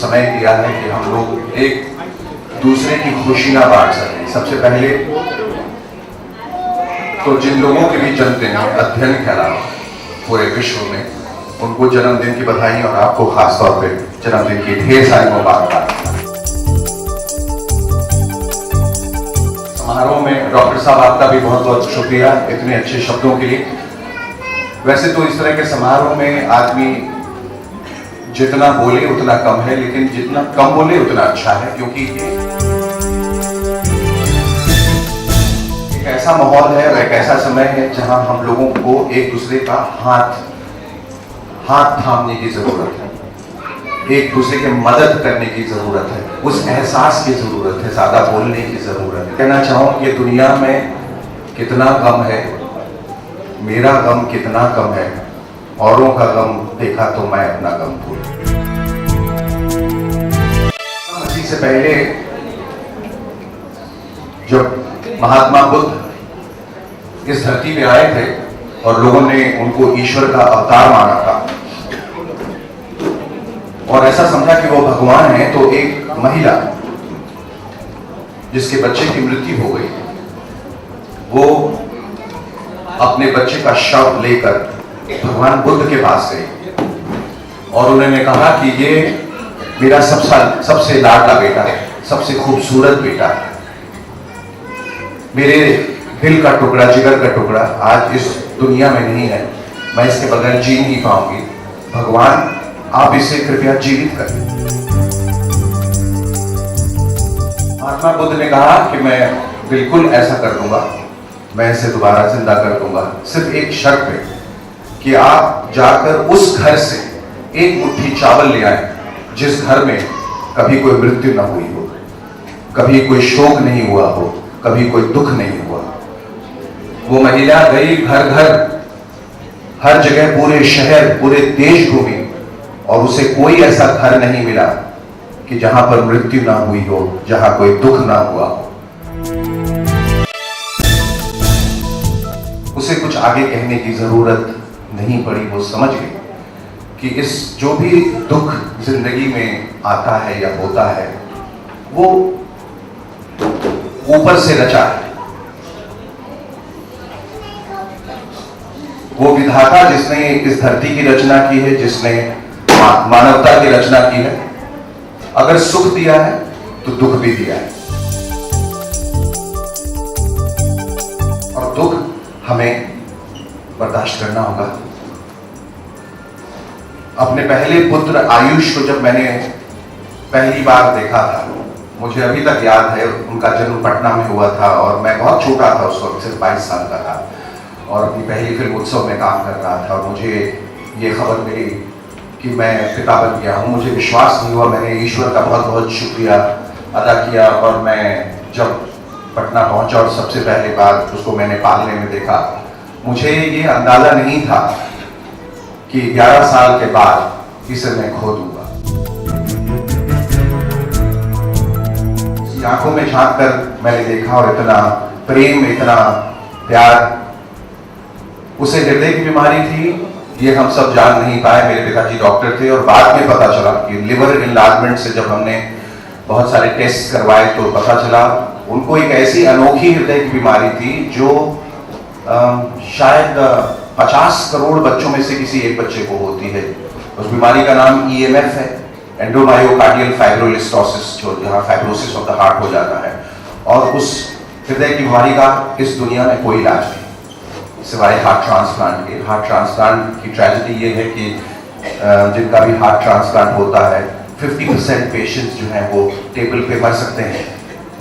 समय दिया है कि हम लोग एक दूसरे की खुशियां बांट सकें। सबसे पहले तो जिन लोगों के भी जन्मदिन है अध्ययन के अलावा पूरे विश्व में, उनको जन्मदिन की बधाई और आपको खासतौर पे जन्मदिन की ढेर सारी मुबारकबाद। समारोह में डॉक्टर साहब आपका भी बहुत बहुत शुक्रिया इतने अच्छे शब्दों के लिए। वैसे तो इस तरह के समारोह में आदमी जितना बोले उतना कम है, लेकिन जितना कम बोले उतना अच्छा है, क्योंकि एक ऐसा माहौल है और एक ऐसा समय है जहां हम लोगों को एक दूसरे का हाथ थामने की जरूरत है, एक दूसरे की मदद करने की जरूरत है, उस एहसास की जरूरत है, ज्यादा बोलने की जरूरत है। कहना चाहूं कि दुनिया में कितना गम है, मेरा गम कितना कम है, औरों का गम देखा तो मैं अपना गम भूल। मसीह से पहले जब महात्मा बुद्ध इस धरती पे आए थे और लोगों ने उनको ईश्वर का अवतार माना था और ऐसा समझा कि वो भगवान है, तो एक महिला जिसके बच्चे की मृत्यु हो गई, वो अपने बच्चे का शव लेकर भगवान बुद्ध के पास गई और उन्होंने कहा कि ये मेरा सबसे लाडला बेटा है, सबसे खूबसूरत बेटा है, मेरे दिल का टुकड़ा, जिगर का टुकड़ा आज इस दुनिया में नहीं है, मैं इसके बगैर जी नहीं पाऊंगी, भगवान आप इसे कृपया जीवित करें। महात्मा बुद्ध ने कहा कि मैं बिल्कुल ऐसा कर दूंगा, मैं इसे दोबारा जिंदा कर दूंगा, सिर्फ एक शर्त पे कि आप जाकर उस घर से एक मुट्ठी चावल ले आए जिस घर में कभी कोई मृत्यु न हुई हो, कभी कोई शोक नहीं हुआ हो, कभी कोई दुख नहीं हुआ। वो महिला गई घर घर, हर जगह, पूरे शहर, पूरे देश घूमी और उसे कोई ऐसा घर नहीं मिला कि जहां पर मृत्यु ना हुई हो, जहां कोई दुख ना हुआ हो। उसे कुछ आगे कहने की जरूरत नहीं पड़ी, वो समझ गई कि इस जो भी दुख जिंदगी में आता है या होता है वो ऊपर से रचा है। वो विधाता जिसने इस धरती की रचना की है, जिसने मानवता की रचना की है, अगर सुख दिया है तो दुख भी दिया है और दुख हमें बर्दाश्त करना होगा। अपने पहले पुत्र आयुष को जब मैंने पहली बार देखा था, मुझे अभी तक याद है, उनका जन्म पटना में हुआ था और मैं बहुत छोटा था उस वक्त, सिर्फ 22 साल का था और अपनी पहली फिल्म उत्सव में काम कर रहा था और मुझे ये खबर मिली कि मैं पिता बन गया हूँ। मुझे विश्वास नहीं हुआ, मैंने ईश्वर का बहुत बहुत शुक्रिया अदा किया और मैं जब पटना पहुंचा और सबसे पहली बार उसको मैंने पालने में देखा, मुझे ये अंदाजा नहीं था कि 11 साल के बाद इसे मैं खो दूंगा। आंखों में झांक कर मैंने देखा और इतना प्रेम, इतना प्यार। उसे हृदय की बीमारी थी, ये हम सब जान नहीं पाए, मेरे पिताजी डॉक्टर थे और बाद में पता चला कि लिवर इनलार्जमेंट से जब हमने बहुत सारे टेस्ट करवाए तो पता चला उनको एक ऐसी अनोखी हृदय की बीमारी थी जो शायद 50 करोड़ बच्चों में से किसी एक बच्चे को होती है। उस बीमारी का नाम EMF है, एंडोमायोकार्डियल फाइब्रोलिस्टोसिस, जो जहाँ फाइब्रोसिस ऑफ द हार्ट हो जाता है। और उस हृदय की बीमारी का इस दुनिया में कोई इलाज नहीं सिवाय हार्ट ट्रांसप्लांट के। हार्ट ट्रांसप्लांट की ट्रेजेडी ये है कि जिनका भी हार्ट ट्रांसप्लांट होता है 50% पेशेंट्स जो हैं वो टेबल पे मर सकते हैं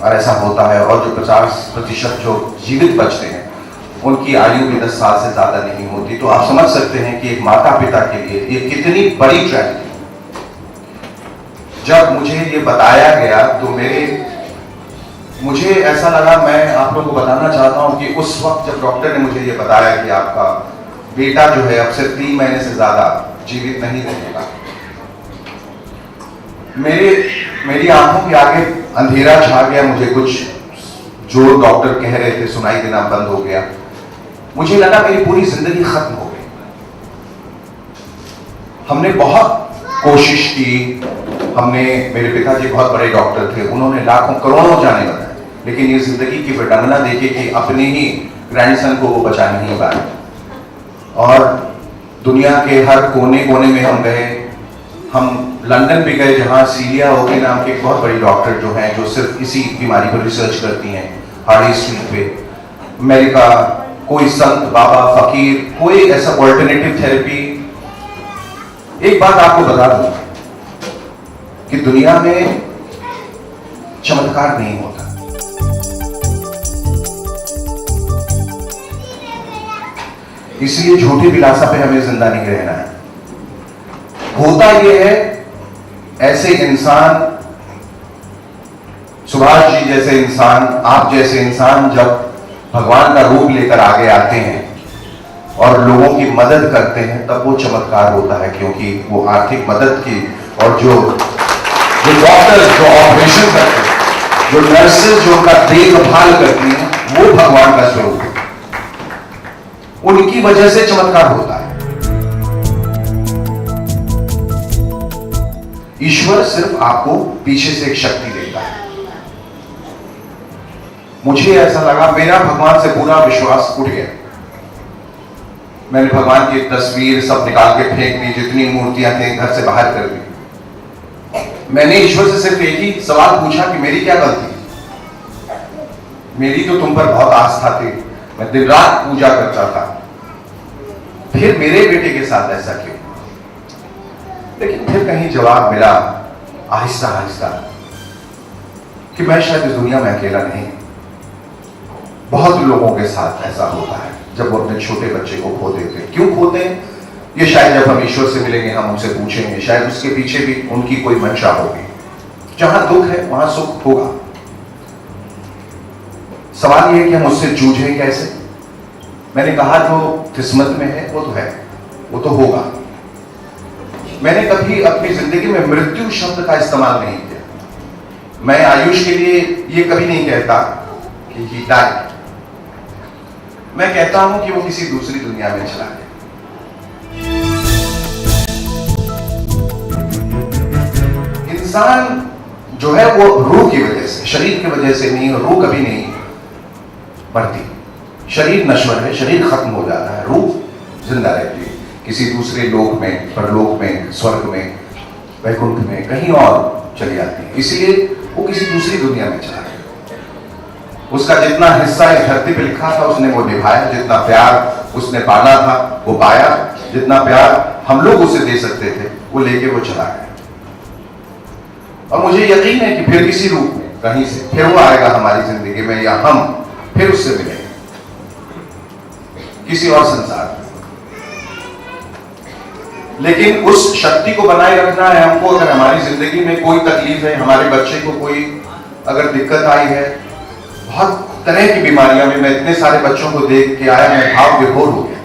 और ऐसा होता है, और जो 50% जो जीवित बचते हैं उनकी आयु भी 10 साल से ज्यादा नहीं होती। तो आप समझ सकते हैं कि एक माता पिता के लिए ये कितनी बड़ी ट्रेजेडी। जब मुझे ये बताया गया तो मुझे ऐसा लगा, मैं आप लोगों को बताना चाहता हूं कि उस वक्त जब डॉक्टर ने मुझे ये बताया कि आपका बेटा जो है अब से 3 महीने से ज्यादा जीवित नहीं रहेगा, मेरी आंखों के आगे अंधेरा छा गया। मुझे कुछ जो डॉक्टर कह रहे थे सुनाई देना बंद हो गया। मुझे लगा मेरी पूरी जिंदगी खत्म हो गई। हमने बहुत कोशिश की, हमने, मेरे पिताजी बहुत बड़े डॉक्टर थे, उन्होंने लाखों करोड़ों जाने बताए, लेकिन ये जिंदगी की विडंबना देखी कि अपने ही ग्रैंडसन को वो बचा नहीं पाए। और दुनिया के हर कोने कोने में हम गए। हम लंदन भी गए, जहाँ सीलिया ओके नाम की एक बहुत बड़ी डॉक्टर जो हैं, जो सिर्फ इसी बीमारी पर रिसर्च करती हैं, हार्डी स्ट्रीट पे। अमेरिका, कोई संत, बाबा, फकीर, कोई ऐसा ऑल्टरनेटिव थेरेपी। एक बात आपको बता दूं कि दुनिया में चमत्कार नहीं होता। इसलिए झूठी विलासा पे हमें जिंदा नहीं रहना है। होता यह है, ऐसे इंसान, सुभाष जी जैसे इंसान, आप जैसे इंसान जब भगवान का रूप लेकर आगे आते हैं और लोगों की मदद करते हैं, तब वो चमत्कार होता है। क्योंकि वो आर्थिक मदद की, और जो डॉक्टर्स जो ऑपरेशन करते हैं, जो नर्सेज जो उनका देखभाल करती हैं, वो भगवान का स्वरूप है। उनकी वजह से चमत्कार होता है। ईश्वर सिर्फ आपको पीछे से एक शक्ति देता है। मुझे ऐसा लगा, मेरा भगवान से पूरा विश्वास उठ गया। मैंने भगवान की तस्वीर सब निकाल के फेंक दी, जितनी मूर्तियां थी घर से बाहर कर दी। मैंने ईश्वर से सिर्फ एक ही सवाल पूछा कि मेरी क्या गलती? मेरी तो तुम पर बहुत आस्था थी, मैं दिन रात पूजा करता था, फिर मेरे बेटे के साथ ऐसा क्यों? लेकिन फिर कहीं जवाब मिला आहिस्ता आहिस्ता कि मैं शायद इस दुनिया में अकेला नहीं। बहुत लोगों के साथ ऐसा होता है जब वो अपने छोटे बच्चे को खो देते हैं। क्यों खोते हैं? ये शायद जब हम ईश्वर से मिलेंगे हम उनसे पूछेंगे, शायद उसके पीछे भी उनकी कोई मंशा होगी। जहां दुख है वहां सुख होगा। सवाल यह है कि हम उससे जूझें कैसे? मैंने कहा जो किस्मत में है वो तो है, वो तो होगा। मैंने कभी अपनी जिंदगी में मृत्यु शब्द का इस्तेमाल नहीं किया। मैं आयुष के लिए ये कभी नहीं कहता कि ही डाइड। मैं कहता हूं कि वो किसी दूसरी दुनिया में चला गया। इंसान जो है वो रूह की वजह से, शरीर की वजह से नहीं, रूह कभी नहीं बढ़ती। शरीर नश्वर है, शरीर खत्म हो जाता है, रूह जिंदा रहती है किसी दूसरे लोक में, परलोक में, स्वर्ग में, वैकुंठ में, कहीं और चली जाती है। इसलिए वो किसी दूसरी दुनिया में चला गया। उसका जितना हिस्सा इस धरती पे लिखा था उसने वो निभाया, जितना प्यार उसने पाना था वो पाया, जितना प्यार हम लोग उसे दे सकते थे वो लेके वो चला गया। और मुझे यकीन है कि फिर किसी रूप में कहीं से फिर वो आएगा हमारी जिंदगी में, या हम फिर उससे मिलेंगे किसी और संसार में। लेकिन उस शक्ति को बनाए रखना है हमको। अगर हमारी जिंदगी में कोई तकलीफ है, हमारे बच्चे को कोई अगर दिक्कत आई है, बहुत तरह की बीमारियां में, मैं इतने सारे बच्चों को देख के आया, मैं भाव विभोर हो गया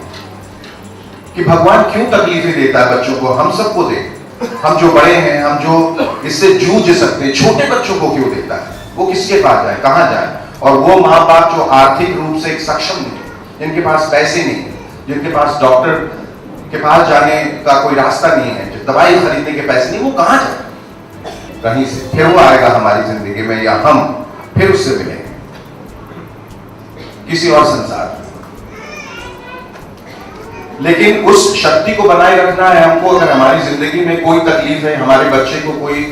कि भगवान क्यों तकलीफें देता है बच्चों को, हम सबको दे। हम जो बड़े हैं, हम जो इससे जूझ सकते हैं, छोटे बच्चों को क्यों देता है? वो किसके पास जाए, कहां जाए? और वो माँ बाप जो आर्थिक रूप से एक सक्षम नहीं, जिनके पास पैसे नहीं, जिनके पास डॉक्टर के पास जाने का कोई रास्ता नहीं है, जो दवाई खरीदने के पैसे नहीं, वो कहां जाए? कहीं से फिर वो आएगा हमारी जिंदगी में, या हम फिर उससे मिलेंगे किसी और संसार में। लेकिन उस शक्ति को बनाए रखना है हमको। अगर हमारी जिंदगी में कोई तकलीफ है, हमारे बच्चे को कोई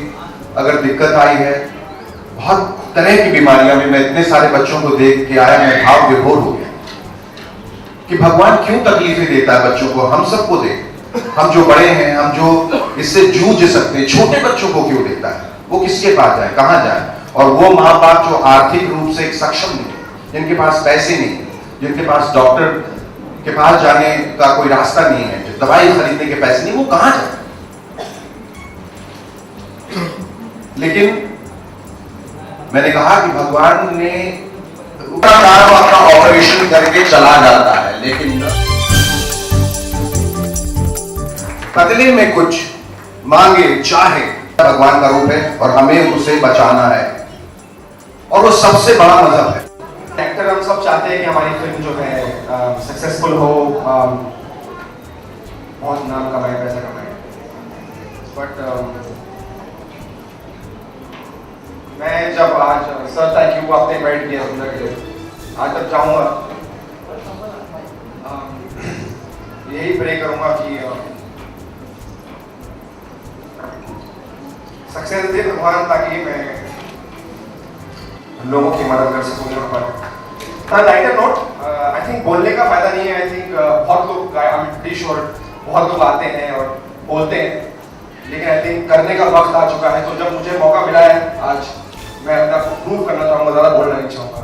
अगर दिक्कत आई है, बहुत तरह की बीमारियां में, मैं इतने सारे बच्चों को देख के आया, मैं भाव विभोर हो गया कि भगवान क्यों तकलीफें देता है बच्चों को, हम सबको दे। हम जो बड़े हैं, हम जो इससे जूझ सकते हैं, छोटे बच्चों को क्यों देता है? वो किसके पास जाए, कहां जाए? और वो माँ बाप जो आर्थिक रूप से एक सक्षम नहीं, जिनके पास पैसे नहीं, जिनके पास डॉक्टर के पास जाने का कोई रास्ता नहीं है, जो दवाई खरीदने के पैसे नहीं, वो कहां जाए? लेकिन मैंने कहा कि भगवान ने अपना ऑपरेशन करके चला जाता है, लेकिन बदले में कुछ मांगे, चाहे, भगवान का रूप है और हमें उसे बचाना है। और वो सबसे बड़ा मजहब है। एक्टर हम सब चाहते हैं कि हमारी फिल्म जो है सक्सेसफुल हो, बहुत नाम कमाए, पैसा कमाए, बट मैं जब आज सर थैंक यू आपने इनवाइट किया सुंदर के लिए आज तक जाऊंगा यही प्रे करूंगा कि सक्सेस दे भगवान ताकि मैं लोगों की मदद कर सकूं यहाँ पर। लाइटर नोट आई थिंक बोलने का फायदा नहीं है। आई थिंक बहुत लोग आई एम प्रीटी श्योर बहुत लोग आते हैं और बोलते हैं, लेकिन आई थिंक करने का वक्त आ चुका है। तो जब मुझे मौका मिला है आज, मैं अपने आप को प्रूव करना चाहूँगा, ज़्यादा बोलना नहीं चाहूँगा।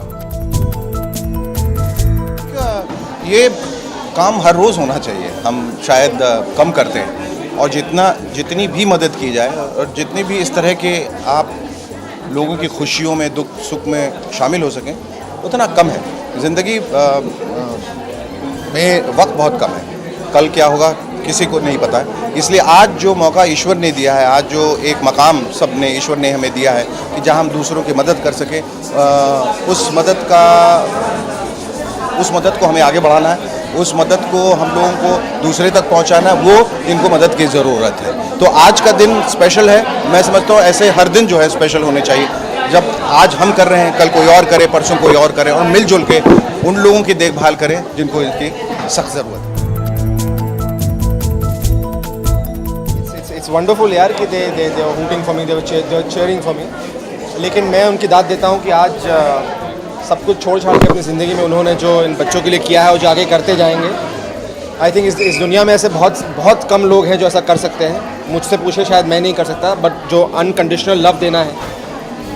ये काम हर रोज़ होना चाहिए, हम शायद कम करते हैं, और जितनी भी मदद की जाए और जितनी भी इस तरह के आप लोगों की खुशियों में दुख सुख में शामिल हो सकें उतना कम है। ज़िंदगी में वक्त बहुत कम है, कल क्या होगा किसी को नहीं पता है। इसलिए आज जो मौका ईश्वर ने दिया है, आज जो एक मकाम सब ने ईश्वर ने हमें दिया है कि जहां हम दूसरों की मदद कर सकें, उस मदद को हमें आगे बढ़ाना है, उस मदद को हम लोगों को दूसरे तक पहुंचाना है, वो जिनको मदद की ज़रूरत है। तो आज का दिन स्पेशल है, मैं समझता हूँ ऐसे हर दिन जो है स्पेशल होने चाहिए। जब आज हम कर रहे हैं, कल कोई और करे, परसों कोई और करे, और मिलजुल के उन लोगों की देखभाल करें जिनको इनकी सख्त ज़रूरत है। इट्स वंडरफुल यार कि they were hooting for me, they were cheering for me. लेकिन मैं उनकी दाद देता हूँ कि आज सब कुछ छोड़ छाड़ के अपनी ज़िंदगी में उन्होंने जो इन बच्चों के लिए किया है वो जो आगे करते जाएंगे। आई थिंक इस दुनिया में ऐसे बहुत कम लोग हैं जो ऐसा कर सकते हैं। मुझसे पूछे शायद मैं नहीं कर सकता, बट जो अनकंडीशनल लव देना है,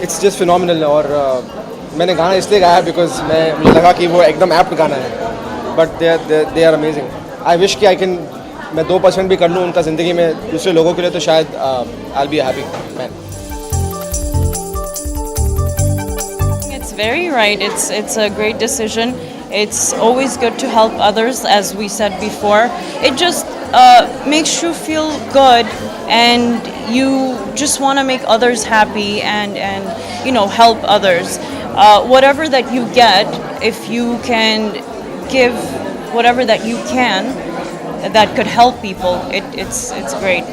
इट्स जस्ट फिनोमिनल। और मैंने गाना इसलिए गाया बिकॉज मुझे लगा कि वो एकदम एप्ट गाना है, but they are amazing. I wish कि मैं 2% भी कर लूँ उनका ज़िंदगी में दूसरे लोगों के लिए, तो शायद I will be happy man. It's very right. It's a great decision. It's always good to help others, as we said before. It just makes you feel good, and you just want to make others happy and help others. Whatever that you get, if you can give whatever that you can, that could help people. It's great.